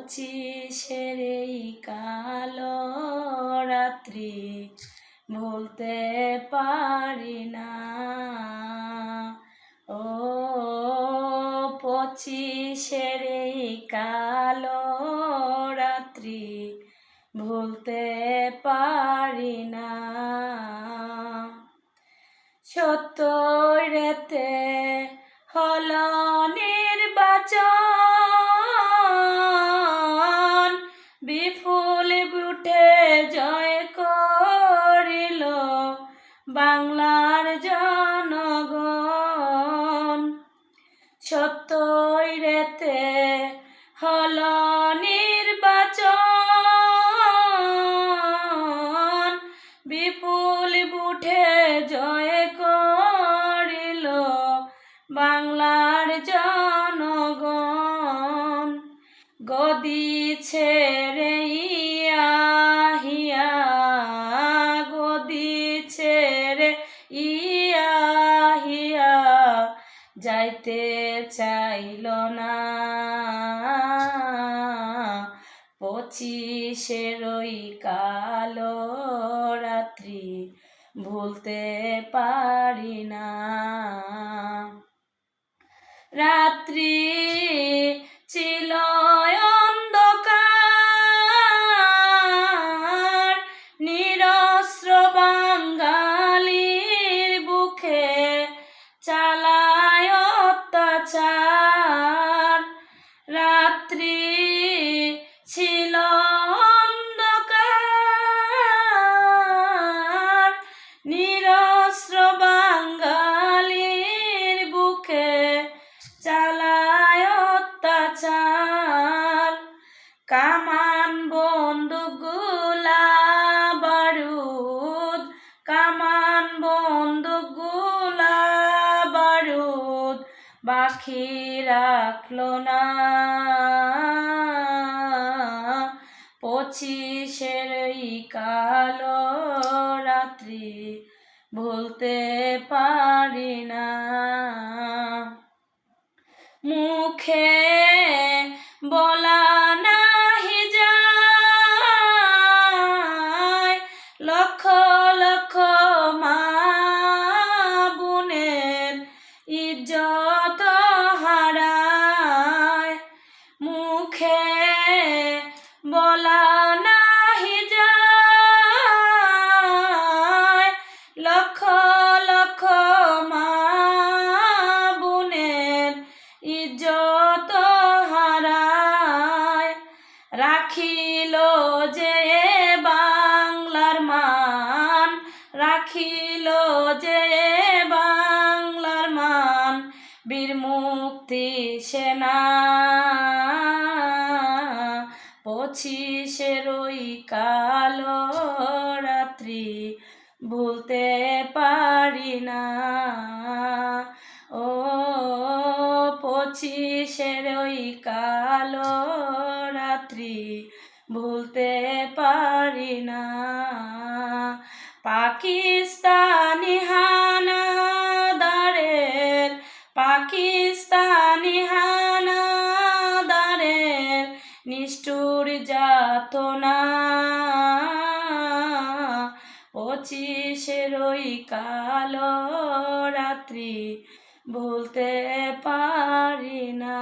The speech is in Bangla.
পঁচিশের এই কালো রাত্রি ভুলতে পারি না। ও পঁচিশের এই কালো রাত্রি ভুলতে পারি না। সত্তরেতে হলো নির্বাচন, বিপুল ভোটে জয় করিল বাংলার জনগণ। সত্তরেতে হলো নির্বাচন, বিপুল ভোটে জয় করিল বাংলার জনগণ। গদি ছেড়ে ইয়া গদি ছেড়ে ইয়া যাইতে চাইল না। পঁচিশের ওই কালো রাত্রি ভুলতে পারি না। রাত্রি ছিল অন্ধকার, নিরস্ত্র বাঙালির বুকে চালায় অত্যাচার। রাত্রি ছিল অন্ধকার, নিরস্ত্র বাঙালির বুকে চালায় অত্যাচার। কামান বন্দুক গোলা বারুদ, কামান বন্দুক গোলা বারুদ বাকি রাখলো না। পঁচিশের এই কালো রাত্রি ভুলতে পারি না। মুখে বলা নাহি যায়, লক্ষ লক্ষ মা বোনের ইজ্জত হারায়। মুখে বলা নাহি যায়, লক্ষ লক্ষ মা বোনের ইজ্জত হারায়। রাখিল যে বাংলার মান, রাখিল যে বাংলার মান বীর মুক্তি সেনা। পঁচিশের ওই কালো রাত্রি ভুলতে পারি না। ও পঁচিশের ওই কালো রাত্রি ভুলতে পারি না। পাকিস্তানি হানাদারের, পাকিস্তানি হানাদারের নিষ্ঠুর যাতনা। পঁচিশের ওই কালো রাত্রি ভুলতে পারি না।